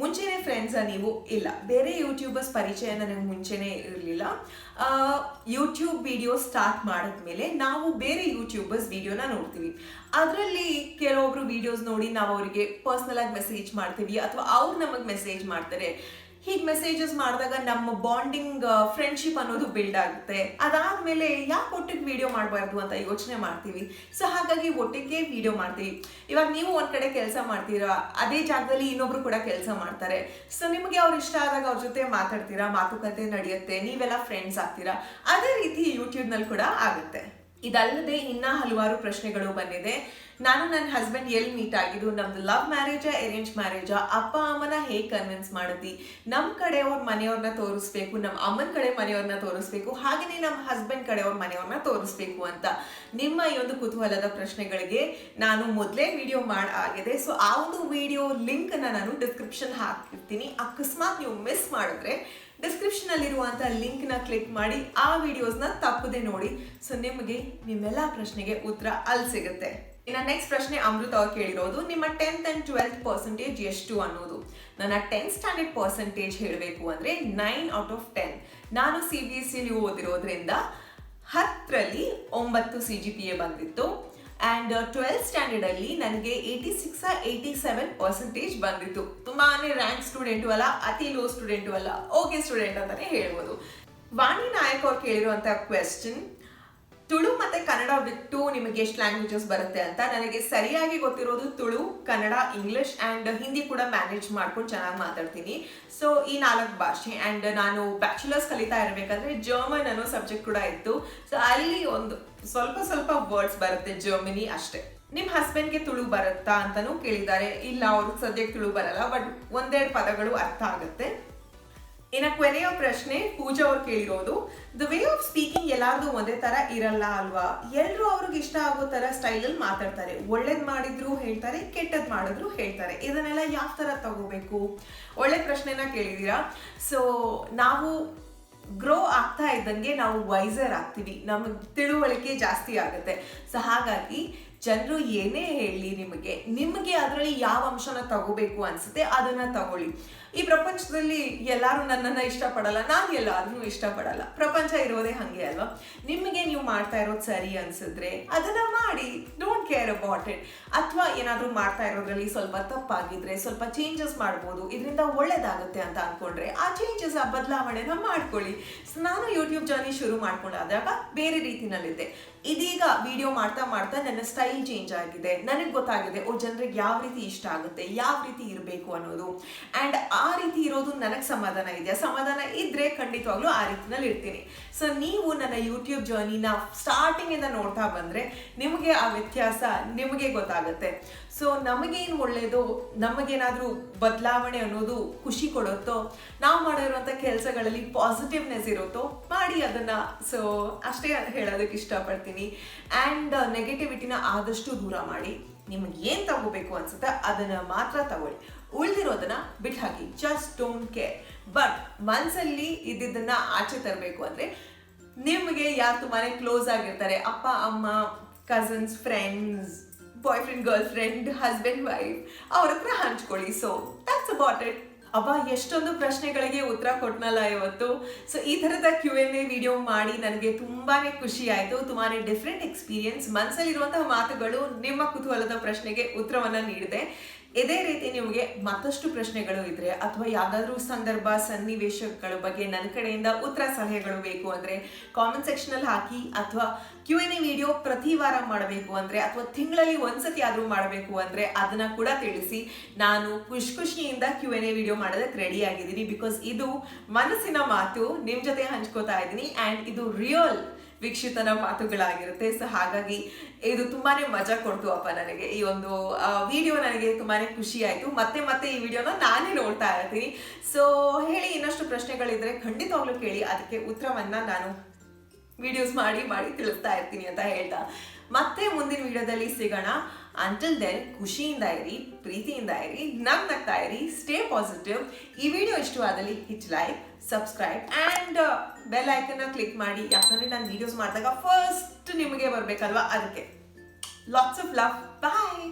ಮುಂಚೆನೆ ಫ್ರೆಂಡ್ಸಾ ನೀವು? ಇಲ್ಲ, ಬೇರೆ ಯೂಟ್ಯೂಬರ್ಸ್ ಪರಿಚಯ ನನಗೆ ಮುಂಚೆನೆ ಇರಲಿಲ್ಲ. ಯೂಟ್ಯೂಬ್ ವಿಡಿಯೋ ಸ್ಟಾರ್ಟ್ ಮಾಡಿದ್ಮೇಲೆ ನಾವು ಬೇರೆ ಯೂಟ್ಯೂಬರ್ಸ್ ವಿಡಿಯೋನ ನೋಡ್ತೀವಿ. ಅದರಲ್ಲಿ ಕೆಲವೊಬ್ರು ವಿಡಿಯೋಸ್ ನೋಡಿ ನಾವು ಅವರಿಗೆ ಪರ್ಸ್ನಲ್ ಆಗಿ ಮೆಸೇಜ್ ಮಾಡ್ತೀವಿ ಅಥವಾ ಅವ್ರು ನಮಗೆ ಮೆಸೇಜ್ ಮಾಡ್ತಾರೆ. ಹೀಗೆ ಮೆಸೇಜಸ್ ಮಾಡಿದಾಗ ನಮ್ಮ ಬಾಂಡಿಂಗ್ ಫ್ರೆಂಡ್ಶಿಪ್ ಅನ್ನೋದು ಬಿಲ್ಡ್ ಆಗುತ್ತೆ. ಅದಾದ್ಮೇಲೆ ಯಾಕೆ ಒಟ್ಟಿಗೆ ವಿಡಿಯೋ ಮಾಡಬಾರ್ದು ಅಂತ ಯೋಚನೆ ಮಾಡ್ತೀವಿ. ಸೊ ಹಾಗಾಗಿ ಒಟ್ಟಿಗೆ ವಿಡಿಯೋ ಮಾಡ್ತೀವಿ. ಇವಾಗ ನೀವು ಒಂದ್ ಕಡೆ ಕೆಲಸ ಮಾಡ್ತೀರಾ, ಅದೇ ಜಾಗದಲ್ಲಿ ಇನ್ನೊಬ್ರು ಕೂಡ ಕೆಲಸ ಮಾಡ್ತಾರೆ. ಸೊ ನಿಮಗೆ ಅವ್ರು ಇಷ್ಟ ಆದಾಗ ಅವ್ರ ಜೊತೆ ಮಾತಾಡ್ತೀರಾ, ಮಾತುಕತೆ ನಡೆಯುತ್ತೆ, ನೀವೆಲ್ಲ ಫ್ರೆಂಡ್ಸ್ ಆಗ್ತೀರಾ. ಅದೇ ರೀತಿ ಯೂಟ್ಯೂಬ್ನಲ್ಲಿ ಕೂಡ ಆಗುತ್ತೆ. ಇದಲ್ಲದೆ ಇನ್ನ ಹಲವಾರು ಪ್ರಶ್ನೆಗಳು ಬಂದಿದೆ. ನಾನು ನನ್ನ ಹಸ್ಬೆಂಡ್ ಎಲ್ಲಿ ಮೀಟ್ ಆಗಿದ್ದು, ನಮ್ದು ಲವ್ ಮ್ಯಾರೇಜಾ ಅರೇಂಜ್ ಮ್ಯಾರೇಜಾ, ಅಪ್ಪ ಅಮ್ಮನ ಹೇಗೆ ಕನ್ವಿನ್ಸ್ ಮಾಡುತ್ತಿ, ನಮ್ಮ ಕಡೆಯವ್ರ ಮನೆಯವ್ರನ್ನ ತೋರಿಸ್ಬೇಕು, ನಮ್ಮ ಅಮ್ಮನ ಕಡೆ ಮನೆಯವ್ರನ್ನ ತೋರಿಸ್ಬೇಕು, ಹಾಗೆಯೇ ನಮ್ಮ ಹಸ್ಬೆಂಡ್ ಕಡೆಯವ್ರ ಮನೆಯವ್ರನ್ನ ತೋರಿಸ್ಬೇಕು ಅಂತ ನಿಮ್ಮ ಈ ಒಂದು ಕುತೂಹಲದ ಪ್ರಶ್ನೆಗಳಿಗೆ ನಾನು ಮೊದಲೇ ವಿಡಿಯೋ ಆಗಿದೆ. ಸೊ ಆ ಒಂದು ವಿಡಿಯೋ ಲಿಂಕ್ ನಾನು ಡಿಸ್ಕ್ರಿಪ್ಷನ್ ಹಾಕಿರ್ತೀನಿ. ಅಕಸ್ಮಾತ್ ನೀವು ಮಿಸ್ ಮಾಡಿದ್ರೆ ಡಿಸ್ಕ್ರಿಪ್ಷನ್ ಅಲ್ಲಿರುವಂತಹ ಲಿಂಕ್ ನ ಕ್ಲಿಕ್ ಮಾಡಿ ಆ ವಿಡಿಯೋಸ್ನ ತಪ್ಪದೆ ನೋಡಿ. ಸೊ ನಿಮಗೆ ನಿಮ್ಮೆಲ್ಲ ಪ್ರಶ್ನೆಗೆ ಉತ್ತರ ಅಲ್ಲಿ ಸಿಗುತ್ತೆ. ಇನ್ನು ನೆಕ್ಸ್ಟ್ ಪ್ರಶ್ನೆ ಅಮೃತ ಅವ್ರು ಕೇಳಿರೋದು, ನಿಮ್ಮ 10th and 12th ಪರ್ಸೆಂಟೇಜ್ ಎಷ್ಟು ಅನ್ನೋದು. ನನ್ನ 10th ಸ್ಟ್ಯಾಂಡರ್ಡ್ ಪರ್ಸೆಂಟೇಜ್ ಹೇಳಬೇಕು ಅಂದ್ರೆ 9 out of 10. ನಾನು CBSE ಓದಿರೋದ್ರಿಂದ 10ರಲ್ಲಿ 9 CGPA ಬಂದಿತ್ತು. ಆ್ಯಂಡ್ 12th ಸ್ಟ್ಯಾಂಡರ್ಡ್ ಅಲ್ಲಿ ನನಗೆ 86-87% ಬಂದಿತ್ತು. ತುಂಬಾನೇ ರ್ಯಾಂಕ್ ಸ್ಟೂಡೆಂಟು ಅಲ್ಲ, ಅತಿ ಲೋ ಸ್ಟೂಡೆಂಟು ಅಲ್ಲ, ಓಕೆ ಸ್ಟೂಡೆಂಟ್ ಅಂತಾನೆ ಹೇಳ್ಬೋದು. ವಾಣಿ ನಾಯಕ್ ಅವ್ರು ಕೇಳಿರುವಂತ ಕ್ವೆಶ್ಚನ್, ತುಳು ಮತ್ತೆ ಕನ್ನಡ ಬಿಟ್ಟು ನಿಮಗೆ ಎಷ್ಟು ಲ್ಯಾಂಗ್ವೇಜಸ್ ಬರುತ್ತೆ ಅಂತ. ನನಗೆ ಸರಿಯಾಗಿ ಗೊತ್ತಿರೋದು ತುಳು, ಕನ್ನಡ, ಇಂಗ್ಲಿಷ್ ಆ್ಯಂಡ್ ಹಿಂದಿ ಕೂಡ ಮ್ಯಾನೇಜ್ ಮಾಡ್ಕೊಂಡು ಚೆನ್ನಾಗಿ ಮಾತಾಡ್ತೀನಿ. ಸೊ ಈ 4 ಭಾಷೆ. ಆ್ಯಂಡ್ ನಾನು ಬ್ಯಾಚುಲರ್ಸ್ ಕಲಿತಾ ಇರಬೇಕಾದ್ರೆ ಜರ್ಮನ್ ಅನ್ನೋ ಸಬ್ಜೆಕ್ಟ್ ಕೂಡ ಇತ್ತು. ಸೊ ಅಲ್ಲಿ ಒಂದು ಸ್ವಲ್ಪ ವರ್ಡ್ಸ್ ಬರುತ್ತೆ ಜರ್ಮನಿ ಅಷ್ಟೇ. ನಿಮ್ಮ ಹಸ್ಬೆಂಡ್ಗೆ ತುಳು ಬರುತ್ತಾ ಅಂತಾನೂ ಕೇಳಿದ್ದಾರೆ. ಇಲ್ಲ, ಅವ್ರಿಗೆ ಸದ್ಯಕ್ಕೆ ತುಳು ಬರಲ್ಲ, ಬಟ್ ಒಂದೆರಡು ಪದಗಳು ಅರ್ಥ ಆಗುತ್ತೆ. ಇನ್ನು ಕೊನೆಯ ಪ್ರಶ್ನೆ ಪೂಜಾ ಅವ್ರು ಕೇಳಿರೋದು, ದ ವೇ ಆಫ್ ಸ್ಪೀಕಿಂಗ್ ಎಲ್ಲಾರ್ದು ಒಂದೇ ತರ ಇರಲ್ಲ ಅಲ್ವಾ, ಎಲ್ರು ಅವ್ರಿಗೆ ಇಷ್ಟ ಆಗೋ ತರ ಸ್ಟೈಲಲ್ಲಿ ಮಾತಾಡ್ತಾರೆ, ಒಳ್ಳೇದ್ ಮಾಡಿದ್ರು ಹೇಳ್ತಾರೆ, ಕೆಟ್ಟದ್ ಮಾಡಿದ್ರು ಹೇಳ್ತಾರೆ, ಇದನ್ನೆಲ್ಲ ಯಾವ ತರ ತಗೋಬೇಕು? ಒಳ್ಳೆ ಪ್ರಶ್ನೆನ ಕೇಳಿದೀರಾ. ಸೊ ನಾವು ಗ್ರೋ ಆಗ್ತಾ ಇದ್ದಂಗೆ ನಾವು ವೈಸರ್ ಆಗ್ತೀವಿ, ನಮಗೆ ತಿಳುವಳಿಕೆ ಜಾಸ್ತಿ ಆಗುತ್ತೆ. ಸೊ ಹಾಗಾಗಿ ಜನರು ಏನೇ ಹೇಳಿ ನಿಮಗೆ ಅದರಲ್ಲಿ ಯಾವ ಅಂಶನ ತಗೋಬೇಕು ಅನ್ಸುತ್ತೆ ಅದನ್ನ ತಗೊಳ್ಳಿ. ಈ ಪ್ರಪಂಚದಲ್ಲಿ ಎಲ್ಲರೂ ನನ್ನನ್ನ ಇಷ್ಟಪಡಲ್ಲ, ನಾನು ಎಲ್ಲಾರನ್ನೂ ಇಷ್ಟಪಡಲ್ಲ. ಪ್ರಪಂಚ ಇರೋದೇ ಹಂಗೆ ಅಲ್ವಾ. ನಿಮಗೆ ನೀವು ಮಾಡ್ತಾ ಇರೋದು ಸರಿ ಅನ್ಸಿದ್ರೆ ಅದನ್ನ ಮಾಡಿ, ಡೋಂಟ್ ಕೇರ್ ಅಬೌಟ್ ಇಟ್. ಅಥವಾ ಏನಾದ್ರೂ ಮಾಡ್ತಾ ಇರೋದ್ರಲ್ಲಿ ಸ್ವಲ್ಪ ತಪ್ಪಾಗಿದ್ರೆ ಸ್ವಲ್ಪ ಚೇಂಜಸ್ ಮಾಡ್ಬೋದು, ಇದರಿಂದ ಒಳ್ಳೇದಾಗುತ್ತೆ ಅಂತ ಅನ್ಕೊಂಡ್ರೆ ಆ ಚೇಂಜಸ್, ಆ ಬದಲಾವಣೆನ ಮಾಡ್ಕೊಳ್ಳಿ. ನಾನು ಯೂಟ್ಯೂಬ್ ಜರ್ನಿ ಶುರು ಮಾಡ್ಕೊಂಡಾದಾಗ ಬೇರೆ ರೀತಿನಲ್ಲಿದ್ದೆ. ಇದೀಗ ವಿಡಿಯೋ ಮಾಡ್ತಾ ಮಾಡ್ತಾ ನನ್ನ ಸ್ಟೈಲ್ ಚೇಂಜ್ ಆಗಿದೆ. ನನಗೆ ಗೊತ್ತಾಗಿದೆ ಜನರಿಗೆ ಯಾವ ರೀತಿ ಇಷ್ಟ ಆಗುತ್ತೆ, ಯಾವ ರೀತಿ ಇರಬೇಕು ಅನ್ನೋದು. ಆ್ಯಂಡ್ ಆ ರೀತಿ ಇರೋದು ನನಗೆ ಸಮಾಧಾನ ಇದೆಯಾ? ಸಮಾಧಾನ ಇದ್ರೆ ಖಂಡಿತವಾಗ್ಲೂ ಆ ರೀತಿನಲ್ಲಿ ಇರ್ತೀನಿ. ಸೊ ನೀವು ನನ್ನ ಯೂಟ್ಯೂಬ್ ಜರ್ನಿನ ಸ್ಟಾರ್ಟಿಂಗ್ ಇಂದ ನೋಡ್ತಾ ಬಂದ್ರೆ ನಿಮಗೆ ಆ ವ್ಯತ್ಯಾಸ ನಿಮಗೆ ಗೊತ್ತಾಗುತ್ತೆ. ಸೊ ನಮಗೇನು ಒಳ್ಳೇದು, ನಮಗೇನಾದ್ರೂ ಬದಲಾವಣೆ ಅನ್ನೋದು ಖುಷಿ ಕೊಡುತ್ತೋ, ನಾವು ಮಾಡಿರುವಂಥ ಕೆಲಸಗಳಲ್ಲಿ ಪಾಸಿಟಿವ್ನೆಸ್ ಇರುತ್ತೋ ಮಾಡಿ ಅದನ್ನ. ಸೊ ಅಷ್ಟೇ ಹೇಳೋದಕ್ಕೆ ಇಷ್ಟಪಡ್ತೀನಿ. ಆ್ಯಂಡ್ ನೆಗೆಟಿವಿಟಿನ ಆದಷ್ಟು ದೂರ ಮಾಡಿ. ನಿಮ್ಗೆ ಏನು ತಗೋಬೇಕು ಅನ್ಸುತ್ತೆ ಅದನ್ನ ಮಾತ್ರ ತಗೊಳ್ಳಿ, ಉಳಿದಿರೋದನ್ನ ಬಿಟ್ಟು ಹಾಕಿ. Just don't care. ಬಟ್ ಮನ್ಸಲ್ಲಿ ಇದ್ದಿದ್ದನ್ನ ಆಚೆ ತರಬೇಕು ಅಂದ್ರೆ ನಿಮಗೆ ಯಾರು ತುಂಬಾನೇ ಕ್ಲೋಸ್ ಆಗಿರ್ತಾರೆ, ಅಪ್ಪ ಅಮ್ಮ, cousins, friends, boy friend, girl friend, husband, wife, ಅವ್ರ ಹತ್ರ ಹಂಚ್ಕೊಳ್ಳಿ. So that's about it. ಎಷ್ಟೊಂದು ಪ್ರಶ್ನೆಗಳಿಗೆ ಉತ್ತರ ಕೊಟ್ನಲ್ಲ ಇವತ್ತು. ಸೊ ಈ ಥರದ Q&A ವಿಡಿಯೋ ಮಾಡಿ ನನಗೆ ತುಂಬಾನೇ ಖುಷಿ ಆಯಿತು. ತುಂಬಾನೇ ಡಿಫ್ರೆಂಟ್ ಎಕ್ಸ್ಪೀರಿಯನ್ಸ್. ಮನಸ್ಸಲ್ಲಿರುವಂತಹ ಮಾತುಗಳು ನಿಮ್ಮ ಕುತೂಹಲದ ಪ್ರಶ್ನೆಗೆ ಉತ್ತರವನ್ನ ನೀಡಿದೆ. ಇದೇ ರೀತಿ ನಿಮಗೆ ಮತ್ತಷ್ಟು ಪ್ರಶ್ನೆಗಳು ಇದ್ರೆ ಅಥವಾ ಯಾವ್ದಾದ್ರು ಸಂದರ್ಭ ಸನ್ನಿವೇಶಗಳ ಬಗ್ಗೆ ನನ್ನ ಕಡೆಯಿಂದ ಉತ್ತರ ಸಲಹೆಗಳು ಬೇಕು ಅಂದ್ರೆ ಕಾಮೆಂಟ್ ಸೆಕ್ಷನ್ ಅಲ್ಲಿ ಹಾಕಿ. ಅಥವಾ Q&A ವಿಡಿಯೋ ಪ್ರತಿ ವಾರ ಮಾಡಬೇಕು ಅಂದ್ರೆ ಅಥವಾ ತಿಂಗಳಲ್ಲಿ ಒಂದ್ಸತಿ ಆದ್ರೂ ಮಾಡಬೇಕು ಅಂದ್ರೆ ಅದನ್ನ ಕೂಡ ತಿಳಿಸಿ. ನಾನು ಖುಷಿಯಿಂದ Q&A ವಿಡಿಯೋ ಮಾಡೋದಕ್ಕೆ ರೆಡಿ ಆಗಿದ್ದೀನಿ. ಬಿಕಾಸ್ ಇದು ಮನಸ್ಸಿನ ಮಾತು, ನಿಮ್ ಜೊತೆ ಹಂಚ್ಕೋತಾ ಇದ್ದೀನಿ. ಆ್ಯಂಡ್ ಇದು ರಿಯಲ್ ವೀಕ್ಷಿತನ ಮಾತುಗಳಾಗಿರುತ್ತೆ. ಸೊ ಹಾಗಾಗಿ ಇದು ತುಂಬಾನೇ ಮಜಾ ಕೊಡ್ತು ನನಗೆ. ಈ ಒಂದು ವಿಡಿಯೋ ನನಗೆ ತುಂಬಾನೇ ಖುಷಿ ಆಯ್ತು. ಮತ್ತೆ ಈ ವಿಡಿಯೋನ ನಾನೇ ನೋಡ್ತಾ ಇರ್ತೀನಿ. ಸೊ ಹೇಳಿ, ಇನ್ನಷ್ಟು ಪ್ರಶ್ನೆಗಳಿದ್ರೆ ಖಂಡಿತವಾಗ್ಲೂ ಕೇಳಿ, ಅದಕ್ಕೆ ಉತ್ತರವನ್ನ ನಾನು ವಿಡಿಯೋಸ್ ಮಾಡಿ ತಿಳಿಸ್ತಾ ಇರ್ತೀನಿ ಅಂತ ಹೇಳ್ತಾ ಮತ್ತೆ ಮುಂದಿನ ವಿಡಿಯೋದಲ್ಲಿ ಸಿಗೋಣ. ಅಂಟಿಲ್ ದೆನ್ ಖುಷಿಯಿಂದ ಇರಿ, ಪ್ರೀತಿಯಿಂದ ಇರಿ, ನಗ್ತಾ ಇರಿ, ಸ್ಟೇ ಪಾಸಿಟಿವ್. ಈ ವಿಡಿಯೋ ಇಷ್ಟವಾದಲ್ಲಿ hit like, subscribe and bell icon click ಮಾಡಿ. ಯಾಕಂದ್ರೆ ನಾನು ವಿಡಿಯೋಸ್ ಮಾಡಿದಾಗ ಫಸ್ಟ್ ನಿಮಗೆ ಬರ್ಬೇಕಲ್ವಾ, ಅದಕ್ಕೆ. Lots of love. ಬಾಯ್.